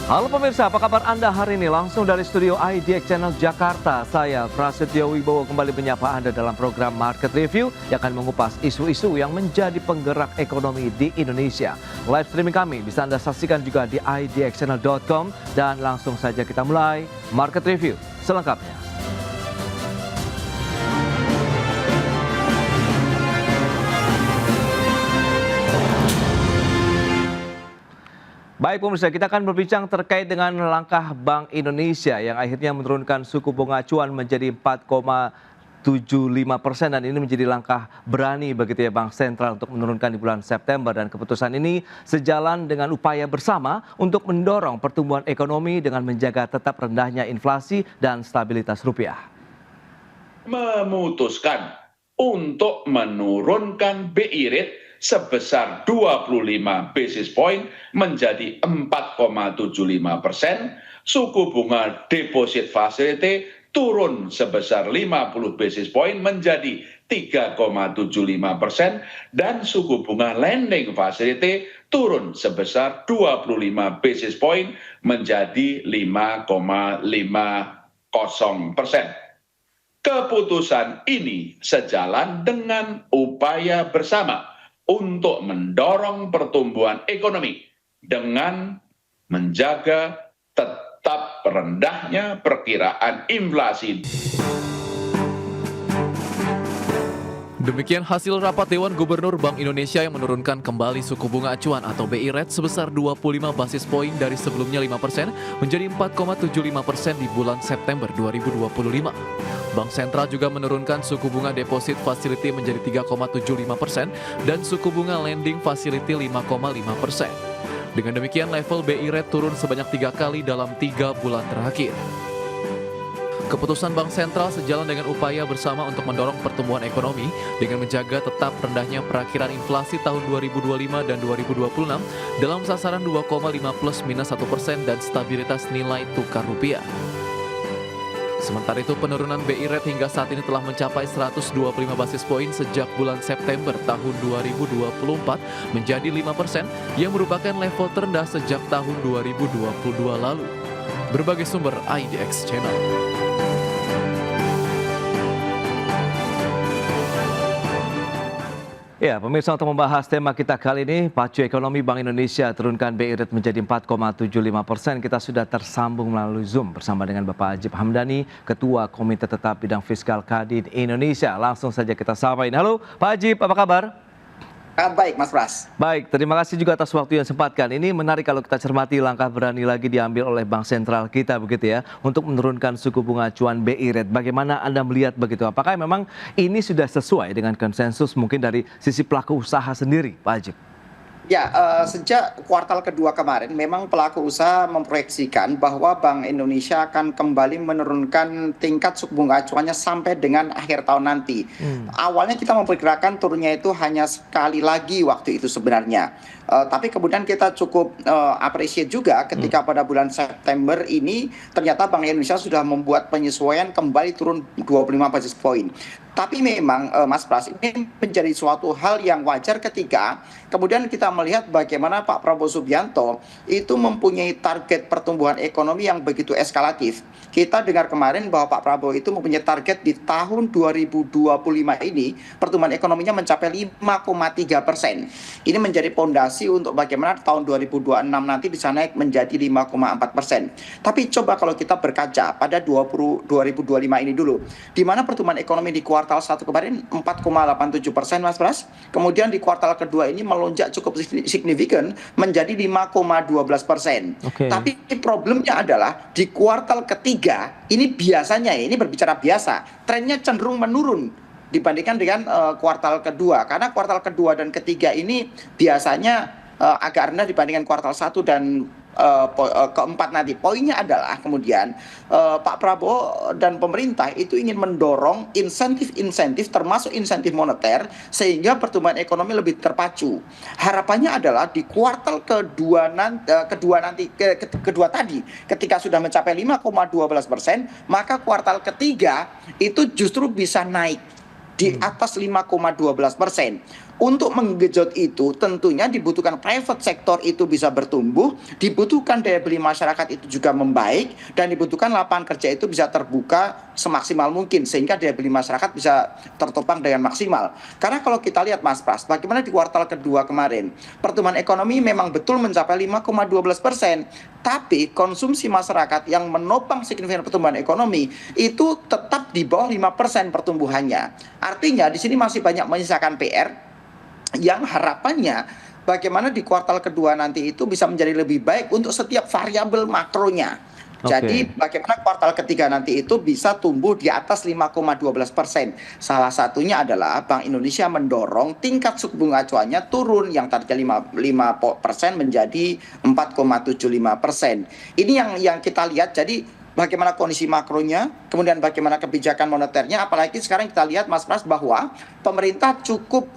Halo pemirsa, apa kabar Anda hari ini? Langsung dari studio IDX Channel Jakarta, saya Prasetyo Wibowo kembali menyapa Anda dalam program Market Review yang akan mengupas isu-isu yang menjadi penggerak ekonomi di Indonesia. Live streaming kami bisa Anda saksikan juga di idxchannel.com dan langsung saja kita mulai Market Review selengkapnya. Baik pemirsa, kita akan berbincang terkait dengan langkah Bank Indonesia yang akhirnya menurunkan suku bunga acuan menjadi 4,75% dan ini menjadi langkah berani begitu ya Bank Sentral untuk menurunkan di bulan September, dan keputusan ini sejalan dengan upaya bersama untuk mendorong pertumbuhan ekonomi dengan menjaga tetap rendahnya inflasi dan stabilitas rupiah. Memutuskan untuk menurunkan BI rate sebesar 25 basis point menjadi 4,75%, suku bunga deposit facility turun sebesar 50 basis point menjadi 3,75%, dan suku bunga lending facility turun sebesar 25 basis point menjadi 5,50%. Keputusan ini sejalan dengan upaya bersama untuk mendorong pertumbuhan ekonomi dengan menjaga tetap rendahnya perkiraan inflasi. Demikian hasil rapat Dewan Gubernur Bank Indonesia yang menurunkan kembali suku bunga acuan atau BI rate sebesar 25 basis poin dari sebelumnya 5% menjadi 4,75% di bulan September 2025. Bank Sentral juga menurunkan suku bunga deposit facility menjadi 3,75% dan suku bunga lending facility 5,5%. Dengan demikian level BI rate turun sebanyak 3 kali dalam 3 bulan terakhir. Keputusan Bank Sentral sejalan dengan upaya bersama untuk mendorong pertumbuhan ekonomi dengan menjaga tetap rendahnya perakiran inflasi tahun 2025 dan 2026 dalam sasaran 2,5 plus minus 1% dan stabilitas nilai tukar rupiah. Sementara itu penurunan BI rate hingga saat ini telah mencapai 125 basis poin sejak bulan September tahun 2024 menjadi 5% yang merupakan level terendah sejak tahun 2022 lalu. Berbagai sumber IDX Channel. Ya, pemirsa, untuk membahas tema kita kali ini, pacu ekonomi Bank Indonesia turunkan BI rate menjadi 4,75%. Kita sudah tersambung melalui Zoom bersama dengan Bapak Ajib Hamdani, Ketua Komite Tetap Bidang Fiskal Kadin Indonesia. Langsung saja kita sampaikan. Halo Pak Ajib, apa kabar? Baik, Mas Pras. Baik, terima kasih juga atas waktu yang sempatkan. Ini menarik kalau kita cermati langkah berani lagi diambil oleh Bank Sentral kita begitu ya, untuk menurunkan suku bunga acuan BI rate. Bagaimana Anda melihat begitu? Apakah memang ini sudah sesuai dengan konsensus mungkin dari sisi pelaku usaha sendiri, Pak Ajib? Ya, sejak kuartal kedua kemarin memang pelaku usaha memproyeksikan bahwa Bank Indonesia akan kembali menurunkan tingkat suku bunga acuannya sampai dengan akhir tahun nanti. Awalnya kita memperkirakan turunnya itu hanya sekali lagi waktu itu sebenarnya. Tapi kemudian kita cukup appreciate juga ketika pada bulan September ini ternyata Bank Indonesia sudah membuat penyesuaian kembali turun 25 basis point. Tapi memang Mas Pras, ini menjadi suatu hal yang wajar ketika kemudian kita melihat bagaimana Pak Prabowo Subianto itu mempunyai target pertumbuhan ekonomi yang begitu eskalatif. Kita dengar kemarin bahwa Pak Prabowo itu mempunyai target di tahun 2025 ini pertumbuhan ekonominya mencapai 5,3%. Ini menjadi pondasi untuk bagaimana tahun 2026 nanti bisa naik menjadi 5,4%. Tapi coba kalau kita berkaca pada 2025 ini dulu, di mana pertumbuhan ekonomi di kuartal 1 kemarin 4,87%, Mas Pras. Kemudian di kuartal kedua ini melonjak cukup signifikan menjadi 5,12%. Tapi problemnya adalah di kuartal ketiga ini biasanya, ini berbicara biasa, trennya cenderung menurun dibandingkan dengan kuartal kedua. Karena kuartal kedua dan ketiga ini biasanya agak rendah dibandingkan kuartal 1 dan keempat nanti. Poinnya adalah kemudian Pak Prabowo dan pemerintah itu ingin mendorong insentif-insentif termasuk insentif moneter sehingga pertumbuhan ekonomi lebih terpacu. Harapannya adalah di kuartal kedua tadi ketika sudah mencapai 5,12%, maka kuartal ketiga itu justru bisa naik di atas 5,12%. untuk menggenjot itu tentunya dibutuhkan private sector itu bisa bertumbuh, dibutuhkan daya beli masyarakat itu juga membaik, dan dibutuhkan lapangan kerja itu bisa terbuka semaksimal mungkin sehingga daya beli masyarakat bisa tertopang dengan maksimal. Karena kalau kita lihat Mas Pras, bagaimana di kuartal kedua kemarin, pertumbuhan ekonomi memang betul mencapai 5,12%, tapi konsumsi masyarakat yang menopang signifikan pertumbuhan ekonomi itu tetap di bawah 5% pertumbuhannya. Artinya di sini masih banyak menyisakan PR yang harapannya bagaimana di kuartal kedua nanti itu bisa menjadi lebih baik untuk setiap variabel makronya. Jadi bagaimana kuartal ketiga nanti itu bisa tumbuh di atas 5,12%. Salah satunya adalah Bank Indonesia mendorong tingkat suku bunga acuannya turun yang tadinya 5% menjadi 4,75%. Ini yang kita lihat. Jadi bagaimana kondisi makronya, kemudian bagaimana kebijakan moneternya, apalagi sekarang kita lihat Mas Pras bahwa pemerintah cukup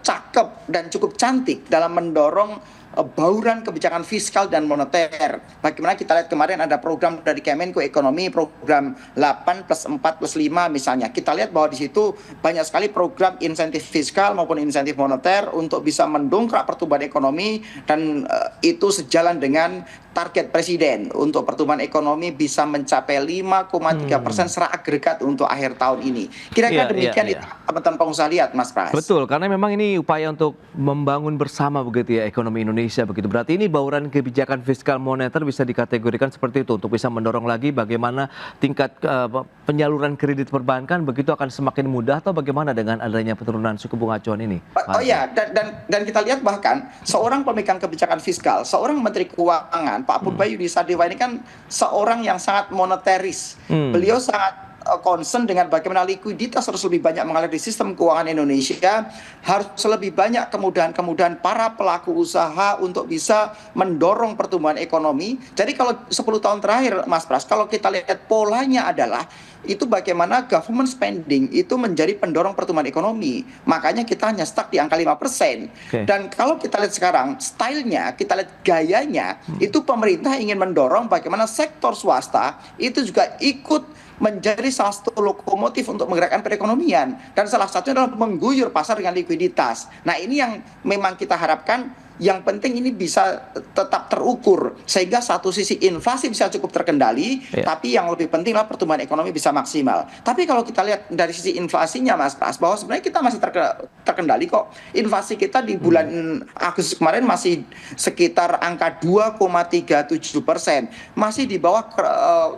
cakep dan cukup cantik dalam mendorong bauran kebijakan fiskal dan moneter. Bagaimana kita lihat kemarin ada program dari Kemenko Ekonomi, program 8+4+5 misalnya. Kita lihat bahwa di situ banyak sekali program insentif fiskal maupun insentif moneter untuk bisa mendongkrak pertumbuhan ekonomi, dan itu sejalan dengan target Presiden untuk pertumbuhan ekonomi bisa mencapai 5,3% secara agregat untuk akhir tahun ini. Kira-kira demikian itu teman-teman pengusaha lihat, Mas Pras. Betul, karena memang ini upaya untuk membangun bersama begitu ya ekonomi Indonesia begitu. Berarti ini bauran kebijakan fiskal moneter bisa dikategorikan seperti itu untuk bisa mendorong lagi bagaimana tingkat penyaluran kredit perbankan begitu akan semakin mudah, atau bagaimana dengan adanya penurunan suku bunga acuan ini? Oh iya, dan kita lihat bahkan seorang pemegang kebijakan fiskal, seorang Menteri Keuangan, Pak Purbayudi Sadewa ini kan seorang yang sangat moneteris. Beliau sangat concern dengan bagaimana likuiditas harus lebih banyak mengalir di sistem keuangan Indonesia, harus lebih banyak kemudahan-kemudahan para pelaku usaha untuk bisa mendorong pertumbuhan ekonomi. Jadi kalau 10 tahun terakhir Mas Pras, kalau kita lihat polanya adalah itu bagaimana government spending itu menjadi pendorong pertumbuhan ekonomi. Makanya kita hanya stuck di angka 5%. Dan kalau kita lihat sekarang stylenya, kita lihat gayanya, itu pemerintah ingin mendorong bagaimana sektor swasta itu juga ikut menjadi salah satu lokomotif untuk menggerakkan perekonomian, dan salah satunya adalah mengguyur pasar dengan likuiditas. Nah, ini yang memang kita harapkan. Yang penting ini bisa tetap terukur sehingga satu sisi inflasi bisa cukup terkendali, tapi yang lebih penting adalah pertumbuhan ekonomi bisa maksimal. Tapi kalau kita lihat dari sisi inflasinya Mas Pras, bahwa sebenarnya kita masih terkendali kok. Inflasi kita di bulan Agustus kemarin masih sekitar angka 2,37%, masih di bawah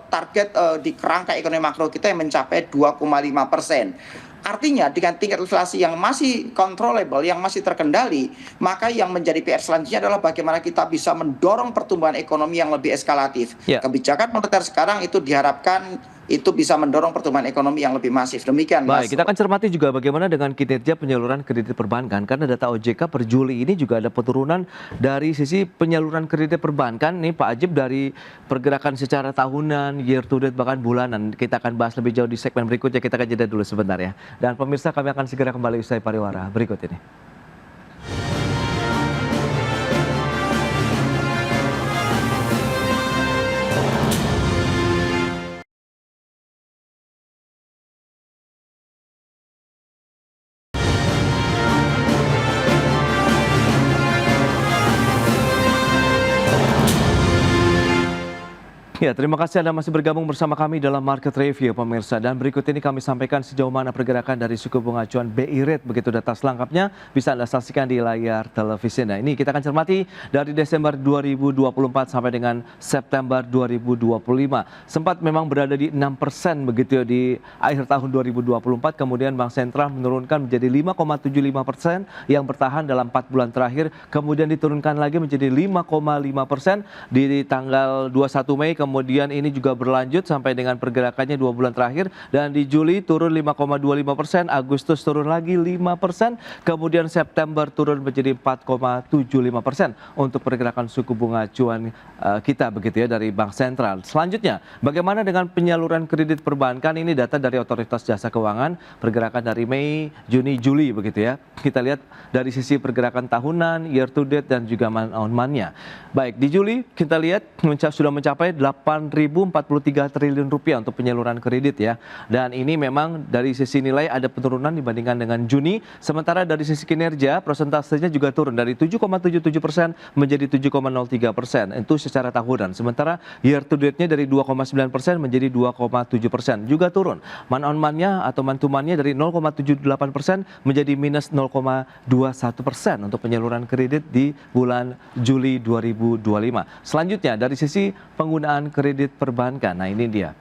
target di kerangka ekonomi makro kita yang mencapai 2,5%. Artinya dengan tingkat inflasi yang masih controllable, yang masih terkendali, maka yang menjadi PR selanjutnya adalah bagaimana kita bisa mendorong pertumbuhan ekonomi yang lebih eskalatif. Kebijakan moneter sekarang itu diharapkan itu bisa mendorong pertumbuhan ekonomi yang lebih masif. Demikian, Mas. Baik, kita akan cermati juga bagaimana dengan kinerja penyaluran kredit perbankan, karena data OJK per Juli ini juga ada penurunan dari sisi penyaluran kredit perbankan. Nih Pak Ajib, dari pergerakan secara tahunan, year to date, bahkan bulanan. Kita akan bahas lebih jauh di segmen berikutnya. Kita akan jeda dulu sebentar ya. Dan pemirsa, kami akan segera kembali usai pariwara berikut ini. Ya, terima kasih Anda masih bergabung bersama kami dalam Market Review, pemirsa. Dan berikut ini kami sampaikan sejauh mana pergerakan dari suku bunga acuan BI Rate. Begitu data selengkapnya bisa Anda saksikan di layar televisi. Nah, ini kita akan cermati dari Desember 2024 sampai dengan September 2025. Sempat memang berada di 6% begitu ya di akhir tahun 2024. Kemudian Bank Sentral menurunkan menjadi 5,75% yang bertahan dalam 4 bulan terakhir. Kemudian diturunkan lagi menjadi 5,5% di tanggal 21 Mei. Kemudian ini juga berlanjut sampai dengan pergerakannya 2 bulan terakhir, dan di Juli turun 5,25%, Agustus turun lagi 5%, kemudian September turun menjadi 4,75% untuk pergerakan suku bunga acuan kita begitu ya dari Bank Sentral. Selanjutnya, bagaimana dengan penyaluran kredit perbankan? Ini data dari Otoritas Jasa Keuangan, pergerakan dari Mei, Juni, Juli begitu ya. Kita lihat dari sisi pergerakan tahunan, year to date, dan juga month on month-nya. Baik, di Juli kita lihat sudah mencapai 8.043 triliun rupiah untuk penyaluran kredit ya. Dan ini memang dari sisi nilai ada penurunan dibandingkan dengan Juni. Sementara dari sisi kinerja persentasenya juga turun dari 7,77% menjadi 7,03%. Itu secara tahunan. Sementara year to date-nya dari 2,9% menjadi 2,7%. Juga turun. Man on man-nya atau man to man-nya dari 0,78% menjadi minus 0,21% untuk penyaluran kredit di bulan Juli 2025. Selanjutnya dari sisi penggunaan kredit perbankan. Nah ini dia.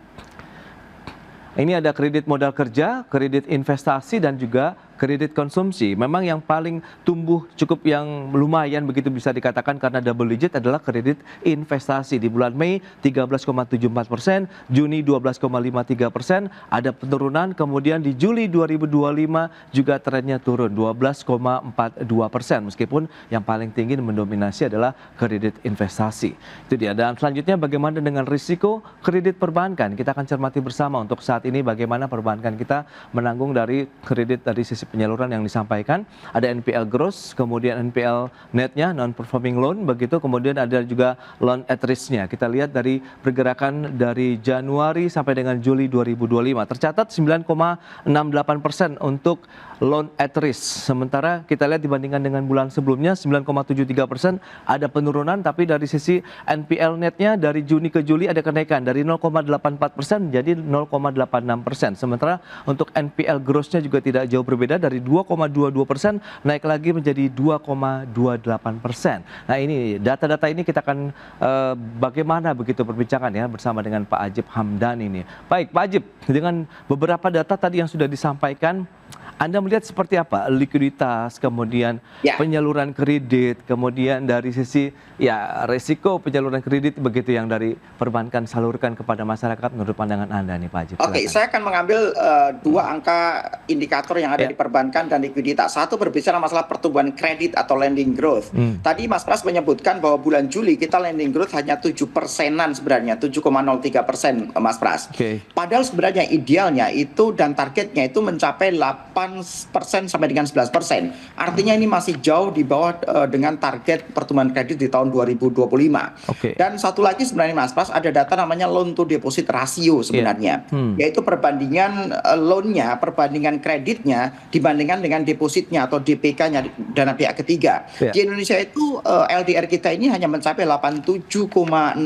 Ini ada kredit modal kerja, kredit investasi dan juga kredit konsumsi. Memang yang paling tumbuh cukup yang lumayan begitu bisa dikatakan karena double digit adalah kredit investasi. Di bulan Mei 13,74%, Juni 12,53%, ada penurunan. Kemudian di Juli 2025 juga trennya turun 12,42%. Meskipun yang paling tinggi mendominasi adalah kredit investasi. Itu dia. Dan selanjutnya bagaimana dengan risiko kredit perbankan? Kita akan cermati bersama untuk saat ini bagaimana perbankan kita menanggung dari kredit dari sisi penyaluran yang disampaikan. Ada NPL gross, kemudian NPL netnya, non-performing loan, begitu. Kemudian ada juga loan at risk-nya. Kita lihat dari pergerakan dari Januari sampai dengan Juli 2025. Tercatat 9,68% untuk loan at risk. Sementara kita lihat dibandingkan dengan bulan sebelumnya 9,73% ada penurunan, tapi dari sisi NPL netnya dari Juni ke Juli ada kenaikan dari 0,84% menjadi 0,86%. Sementara untuk NPL gross-nya juga tidak jauh berbeda dari 2,22% naik lagi menjadi 2,28%. Nah ini data-data ini kita akan bagaimana begitu perbincangan ya bersama dengan Pak Ajib Hamdan ini. Baik Pak Ajib, dengan beberapa data tadi yang sudah disampaikan, Anda melihat seperti apa likuiditas, kemudian penyaluran kredit, kemudian dari sisi ya resiko penyaluran kredit begitu yang dari perbankan salurkan kepada masyarakat menurut pandangan Anda nih Pak Ajib. Oke, saya akan mengambil dua angka indikator yang ada di perbankan dan likuiditas. Satu berbicara masalah pertumbuhan kredit atau lending growth. Tadi Mas Pras menyebutkan bahwa bulan Juli kita lending growth hanya 7%-an sebenarnya, 7,03% Mas Pras. Padahal sebenarnya idealnya itu dan targetnya itu mencapai 8% sampai dengan 11%. Artinya ini masih jauh di bawah dengan target pertumbuhan kredit di tahun 2025. Dan satu lagi sebenarnya Mas Pras, ada data namanya loan to deposit ratio sebenarnya. Yaitu perbandingan loan-nya, perbandingan kreditnya dibandingkan dengan depositnya atau DPK-nya, dana pihak ketiga. Di Indonesia itu LDR kita ini hanya mencapai 87,69%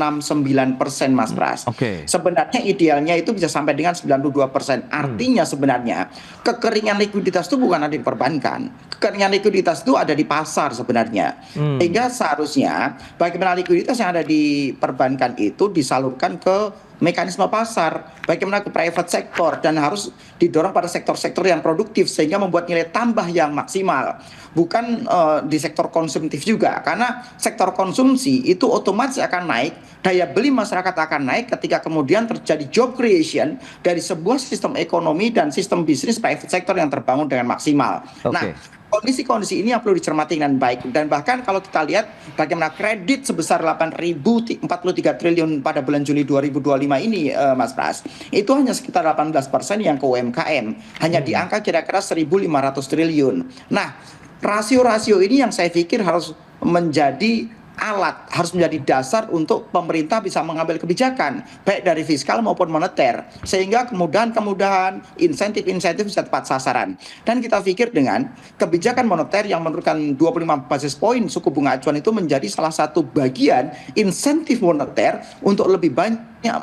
Mas Pras. Sebenarnya idealnya itu bisa sampai dengan 92%. Artinya sebenarnya kekeringan likuiditas itu bukan ada di perbankan. Kekeringan likuiditas itu ada di pasar sebenarnya. Sehingga seharusnya bagaimana likuiditas yang ada di perbankan itu disalurkan ke mekanisme pasar, bagaimana ke private sector, dan harus didorong pada sektor-sektor yang produktif sehingga membuat nilai tambah yang maksimal. Bukan di sektor konsumtif juga, karena sektor konsumsi itu otomatis akan naik, daya beli masyarakat akan naik ketika kemudian terjadi job creation dari sebuah sistem ekonomi dan sistem bisnis private sector yang terbangun dengan maksimal. Nah, kondisi-kondisi ini yang perlu dicermati dengan baik. Dan bahkan kalau kita lihat bagaimana kredit sebesar 8.043 triliun pada bulan Juli 2025 ini Mas Pras, itu hanya sekitar 18% yang ke UMKM, hanya di angka kira-kira 1.500 triliun. Nah, rasio-rasio ini yang saya pikir harus menjadi alat, harus menjadi dasar untuk pemerintah bisa mengambil kebijakan baik dari fiskal maupun moneter, sehingga kemudahan insentif-insentif bisa tepat sasaran. Dan kita pikir dengan kebijakan moneter yang menurunkan 25 basis poin suku bunga acuan itu menjadi salah satu bagian insentif moneter untuk lebih banyak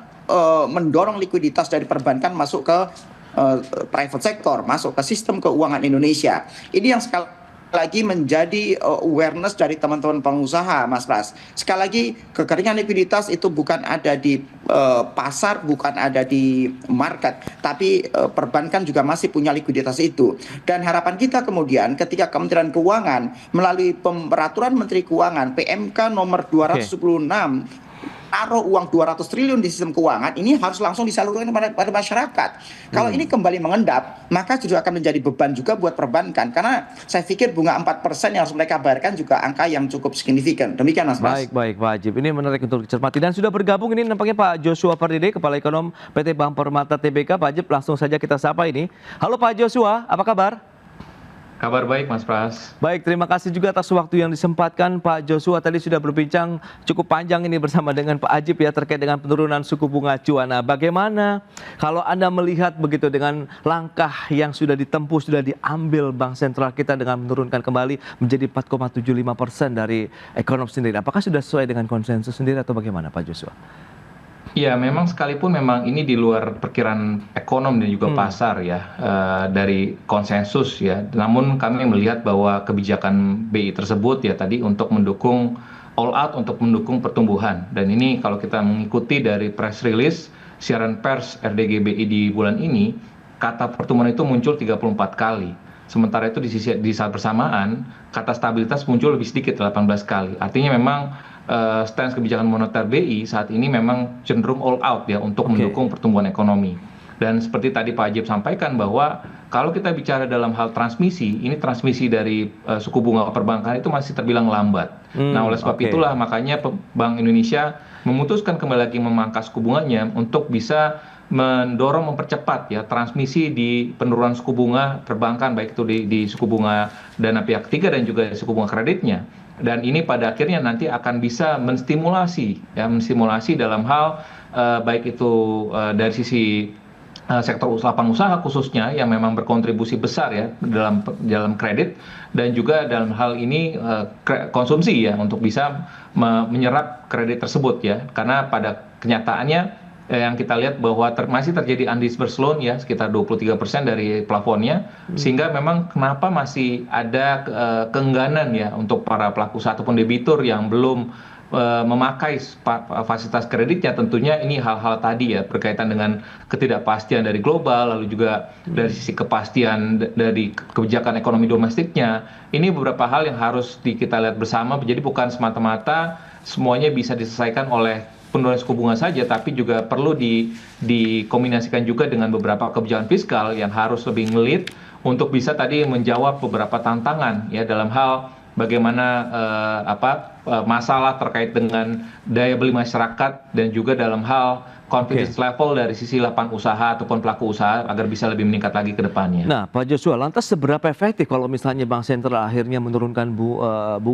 mendorong likuiditas dari perbankan masuk ke private sector, masuk ke sistem keuangan Indonesia. Ini yang sekali lagi menjadi awareness dari teman-teman pengusaha, Mas Pras. Sekali lagi, kekeringan likuiditas itu bukan ada di pasar, bukan ada di market, tapi perbankan juga masih punya likuiditas itu. Dan harapan kita kemudian ketika Kementerian Keuangan melalui peraturan Menteri Keuangan PMK nomor 276 taruh uang 200 triliun di sistem keuangan, ini harus langsung disalurkan pada masyarakat. Kalau ini kembali mengendap, maka juga akan menjadi beban juga buat perbankan. Karena saya pikir bunga 4% yang harus mereka bayarkan juga angka yang cukup signifikan. Demikian Mas Pras. Baik Pak Ajib. Ini menarik untuk dicermati. Dan sudah bergabung ini nampaknya Pak Joshua Pardede, Kepala Ekonom PT Bank Permata Tbk. Pak Ajib, langsung saja kita sapa ini. Halo Pak Joshua, apa kabar? Kabar baik, Mas Pras. Baik, terima kasih juga atas waktu yang disempatkan Pak Joshua. Tadi sudah berbincang cukup panjang ini bersama dengan Pak Ajib ya terkait dengan penurunan suku bunga acuan. Nah, bagaimana kalau Anda melihat begitu dengan langkah yang sudah ditempuh, sudah diambil Bank Sentral kita dengan menurunkan kembali menjadi 4,75% dari ekonom sendiri. Apakah sudah sesuai dengan konsensus sendiri atau bagaimana Pak Joshua? Ya, memang sekalipun memang ini di luar perkiraan ekonom dan juga pasar ya, dari konsensus ya. Namun kami melihat bahwa kebijakan BI tersebut ya tadi untuk mendukung all out untuk mendukung pertumbuhan. Dan ini kalau kita mengikuti dari press release siaran pers RDG BI di bulan ini, kata pertumbuhan itu muncul 34 kali. Sementara itu di saat bersamaan kata stabilitas muncul lebih sedikit 18 kali. Artinya memang stance kebijakan moneter BI saat ini memang cenderung all out ya untuk mendukung pertumbuhan ekonomi. Dan seperti tadi Pak Ajib sampaikan bahwa kalau kita bicara dalam hal transmisi, ini transmisi dari suku bunga perbankan itu masih terbilang lambat. Nah, oleh sebab itulah makanya Bank Indonesia memutuskan kembali lagi memangkas suku bunganya untuk bisa mendorong mempercepat ya transmisi di penurunan suku bunga perbankan, baik itu di suku bunga dana pihak ketiga dan juga suku bunga kreditnya. Dan ini pada akhirnya nanti akan bisa menstimulasi dalam hal baik itu dari sisi sektor lapangan usaha khususnya yang memang berkontribusi besar ya dalam kredit, dan juga dalam hal ini konsumsi ya untuk bisa menyerap kredit tersebut ya, karena pada kenyataannya yang kita lihat bahwa masih terjadi undisbursed loan ya sekitar 23% dari plafonnya, sehingga memang kenapa masih ada keengganan ya untuk para pelaku usaha ataupun debitur yang belum memakai fasilitas kreditnya. Tentunya ini hal-hal tadi ya berkaitan dengan ketidakpastian dari global, lalu juga dari sisi kepastian dari kebijakan ekonomi domestiknya. Ini beberapa hal yang harus kita lihat bersama, jadi bukan semata-mata semuanya bisa diselesaikan oleh penurunan suku bunga saja, tapi juga perlu dikombinasikan juga dengan beberapa kebijakan fiskal yang harus lebih ngelit untuk bisa tadi menjawab beberapa tantangan ya dalam hal bagaimana masalah terkait dengan daya beli masyarakat dan juga dalam hal confidence level dari sisi lapangan usaha ataupun pelaku usaha agar bisa lebih meningkat lagi ke depannya. Nah, Pak Joshua, lantas seberapa efektif kalau misalnya Bank Sentral akhirnya menurunkan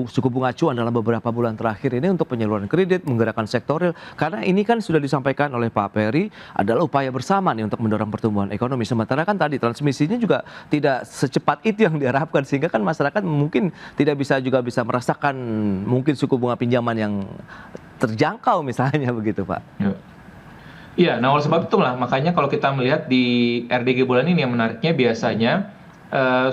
suku bunga acuan dalam beberapa bulan terakhir ini untuk penyaluran kredit, menggerakkan sektor real? Karena ini kan sudah disampaikan oleh Pak Peri adalah upaya bersama nih untuk mendorong pertumbuhan ekonomi. Sementara kan tadi transmisinya juga tidak secepat itu yang diharapkan, sehingga kan masyarakat mungkin tidak bisa merasakan mungkin suku bunga pinjaman yang terjangkau misalnya begitu, Pak. Iya, nah oleh sebab itulah makanya kalau kita melihat di RDG bulan ini yang menariknya biasanya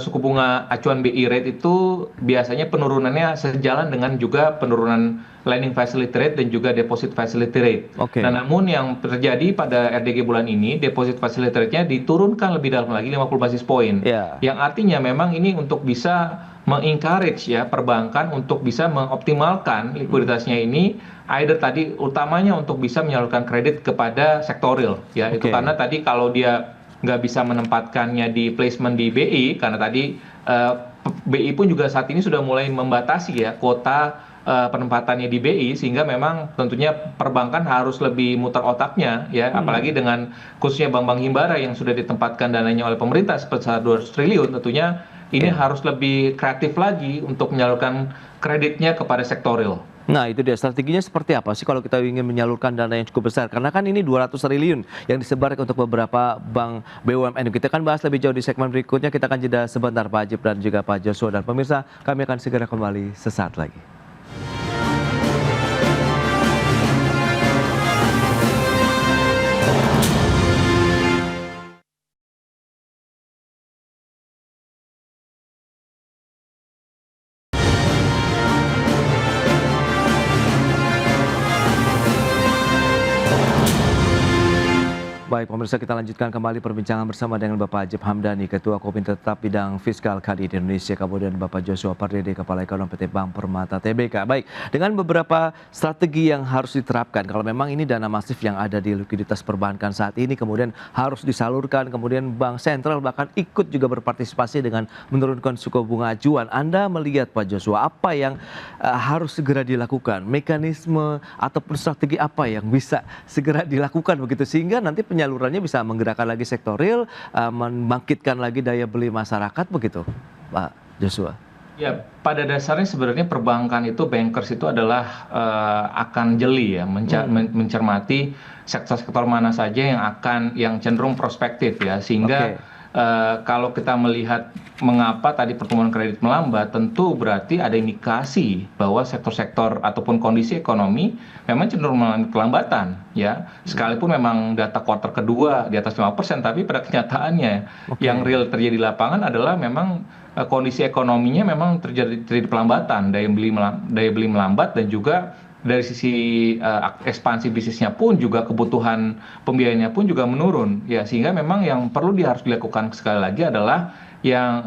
suku bunga acuan BI rate itu biasanya penurunannya sejalan dengan juga penurunan lending facility rate dan juga deposit facility rate. Nah, namun yang terjadi pada RDG bulan ini deposit facility rate-nya diturunkan lebih dalam lagi 50 basis point. Yang artinya memang ini untuk bisa mengencourage ya perbankan untuk bisa mengoptimalkan likuiditasnya ini, either tadi utamanya untuk bisa menyalurkan kredit kepada sektor real ya. Itu karena tadi kalau dia nggak bisa menempatkannya di placement di BI, karena tadi BI pun juga saat ini sudah mulai membatasi ya kuota penempatannya di BI, sehingga memang tentunya perbankan harus lebih muter otaknya ya, apalagi dengan khususnya bank-bank himbara yang sudah ditempatkan dananya oleh pemerintah sebesar 200 triliun, tentunya ini harus lebih kreatif lagi untuk menyalurkan kreditnya kepada sektor real. Nah, itu dia strateginya seperti apa sih kalau kita ingin menyalurkan dana yang cukup besar? Karena kan ini 200 triliun yang disebarkan untuk beberapa bank BUMN. Kita akan bahas lebih jauh di segmen berikutnya. Kita akan jeda sebentar Pak Ajib dan juga Pak Joshua. Dan pemirsa, kami akan segera kembali sesaat lagi. Baik, pemirsa, kita lanjutkan kembali perbincangan bersama dengan Bapak Ajib Hamdani, Ketua Komite Tetap Bidang Fiskal KADI di Indonesia, kemudian Bapak Joshua Pardede, Kepala Ekonom PT Bank Permata Tbk. Baik, dengan beberapa strategi yang harus diterapkan, kalau memang ini dana masif yang ada di likuiditas perbankan saat ini, kemudian harus disalurkan, kemudian Bank Sentral bahkan ikut juga berpartisipasi dengan menurunkan suku bunga acuan. Anda melihat Pak Joshua, apa yang harus segera dilakukan? Mekanisme ataupun strategi apa yang bisa segera dilakukan begitu, sehingga nanti penyalurannya bisa menggerakkan lagi sektor real, membangkitkan lagi daya beli masyarakat begitu, Pak Joshua? Ya, pada dasarnya sebenarnya perbankan itu, bankers itu adalah akan jeli ya, mencermati sektor-sektor mana saja yang cenderung prospektif ya, sehingga kalau kita melihat mengapa tadi pertumbuhan kredit melambat, tentu berarti ada indikasi bahwa sektor-sektor ataupun kondisi ekonomi memang cenderung mengalami kelambatan ya. Sekalipun memang data kuartal kedua di atas 5%, tapi pada kenyataannya yang real terjadi di lapangan adalah memang kondisi ekonominya memang terjadi pelambatan, daya beli melambat, dan juga dari sisi ekspansi bisnisnya pun juga kebutuhan pembiayaannya pun juga menurun ya, sehingga memang yang harus dilakukan sekali lagi adalah yang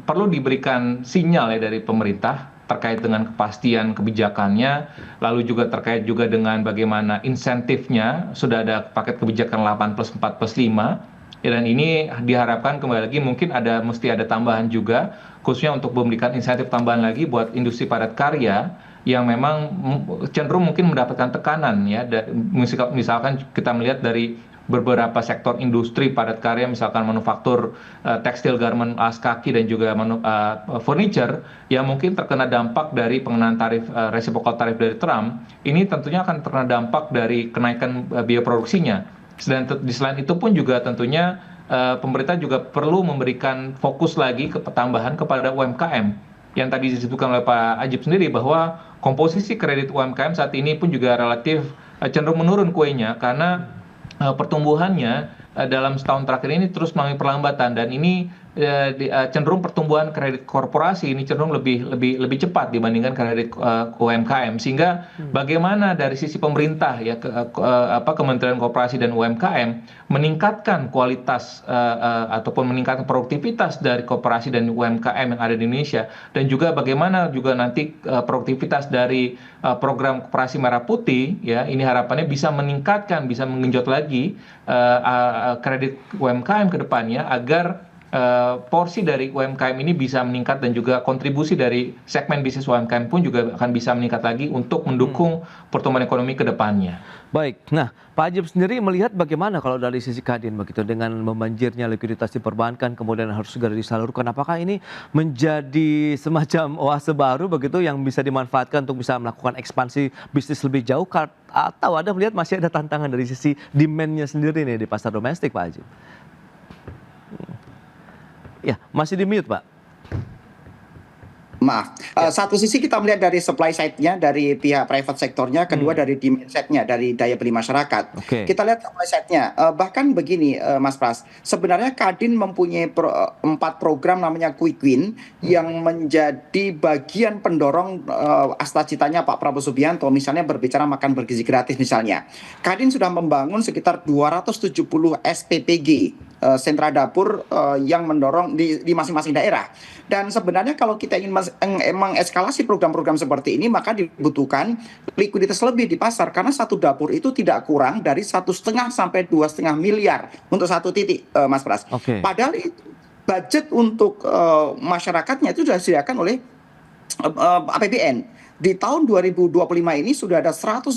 perlu diberikan sinyal ya dari pemerintah terkait dengan kepastian kebijakannya, lalu juga terkait juga dengan bagaimana insentifnya. Sudah ada paket kebijakan 8+4+5 ya, dan ini diharapkan kembali lagi mungkin mesti ada tambahan juga, khususnya untuk memberikan insentif tambahan lagi buat industri padat karya yang memang cenderung mungkin mendapatkan tekanan ya. Misalkan kita melihat dari beberapa sektor industri padat karya, misalkan manufaktur, tekstil, garment, alas kaki, dan juga furniture yang mungkin terkena dampak dari pengenaan tarif reciprocal tarif dari Trump. Ini tentunya akan terkena dampak dari kenaikan biaya produksinya. Selain itu pun juga tentunya pemerintah juga perlu memberikan fokus lagi ke tambahan kepada UMKM yang tadi disebutkan oleh Pak Ajib sendiri, bahwa komposisi kredit UMKM saat ini pun juga relatif cenderung menurun kuenya, karena pertumbuhannya dalam setahun terakhir ini terus mengalami perlambatan, dan ini cenderung pertumbuhan kredit korporasi ini cenderung lebih cepat dibandingkan kredit UMKM, sehingga bagaimana dari sisi pemerintah ya, Kementerian Koperasi dan UMKM meningkatkan kualitas ataupun meningkatkan produktivitas dari koperasi dan UMKM yang ada di Indonesia, dan juga bagaimana juga nanti produktivitas dari program Koperasi Merah Putih ya, ini harapannya bisa meningkatkan, bisa menggenjot lagi kredit UMKM ke depannya, agar porsi dari UMKM ini bisa meningkat, dan juga kontribusi dari segmen bisnis UMKM pun juga akan bisa meningkat lagi untuk mendukung pertumbuhan ekonomi ke depannya. Baik, nah Pak Ajib sendiri melihat bagaimana kalau dari sisi Kadin begitu, dengan membanjirnya likuiditas di perbankan kemudian harus segera disalurkan, apakah ini menjadi semacam oase baru begitu yang bisa dimanfaatkan untuk bisa melakukan ekspansi bisnis lebih jauh, atau Anda melihat masih ada tantangan dari sisi demand-nya sendiri nih di pasar domestik, Pak Ajib? Ya, masih di mute, Pak. Maaf, satu sisi kita melihat dari supply side-nya, dari pihak private sektornya, kedua dari demand side-nya, dari daya beli masyarakat. Kita lihat supply side-nya, bahkan begini Mas Pras, sebenarnya Kadin mempunyai 4 program namanya Quick Win yang menjadi bagian pendorong cita-citanya Pak Prabowo Subianto, misalnya berbicara makan bergizi gratis misalnya. Kadin sudah membangun sekitar 270 SPPG, sentra dapur yang mendorong di masing-masing daerah. Dan sebenarnya kalau kita ingin mengeskalasi program-program seperti ini, maka dibutuhkan likuiditas lebih di pasar, karena satu dapur itu tidak kurang dari 1,5 sampai 2,5 miliar untuk satu titik, Mas Pras. Padahal itu budget untuk masyarakatnya itu sudah disediakan oleh APBN. Di tahun 2025 ini sudah ada 171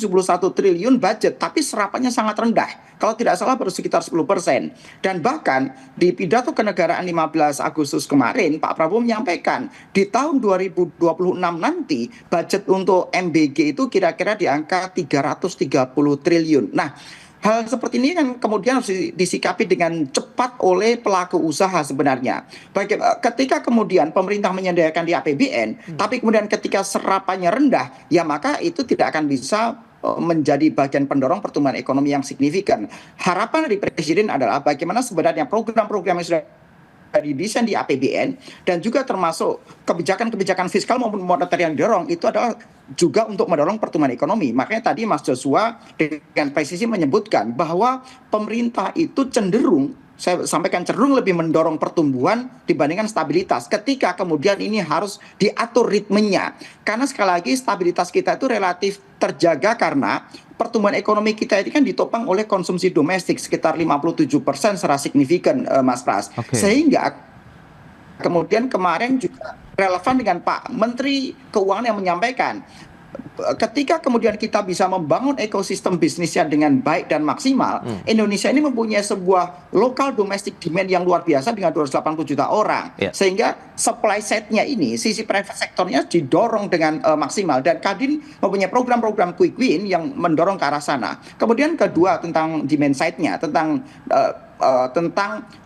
triliun budget, tapi serapannya sangat rendah. Kalau tidak salah baru sekitar 10%. Dan bahkan di pidato kenegaraan 15 Agustus kemarin, Pak Prabowo menyampaikan di tahun 2026 nanti budget untuk MBG itu kira-kira di angka 330 triliun. Nah, hal seperti ini kan kemudian harus disikapi dengan cepat oleh pelaku usaha sebenarnya. Ketika kemudian pemerintah menyediakan di APBN, tapi kemudian ketika serapannya rendah, ya maka itu tidak akan bisa menjadi bagian pendorong pertumbuhan ekonomi yang signifikan. Harapan dari Presiden adalah bagaimana sebenarnya program-program yang sudah didesain di APBN dan juga termasuk kebijakan-kebijakan fiskal maupun moneter yang didorong itu adalah juga untuk mendorong pertumbuhan ekonomi. Makanya tadi Mas Joshua dengan presisi menyebutkan bahwa pemerintah itu cenderung, saya sampaikan cenderung lebih mendorong pertumbuhan dibandingkan stabilitas. Ketika kemudian ini harus diatur ritmenya. Karena sekali lagi stabilitas kita itu relatif terjaga karena pertumbuhan ekonomi kita ini kan ditopang oleh konsumsi domestik sekitar 57% secara signifikan, Mas Pras. Sehingga kemudian kemarin juga relevan dengan Pak Menteri Keuangan yang menyampaikan ketika kemudian kita bisa membangun ekosistem bisnisnya dengan baik dan maksimal, Indonesia ini mempunyai sebuah local domestic demand yang luar biasa dengan 280 juta orang. Sehingga supply side-nya ini, sisi private sektornya didorong dengan maksimal. Dan Kadin mempunyai program-program quick win yang mendorong ke arah sana. Kemudian kedua tentang demand side-nya, tentang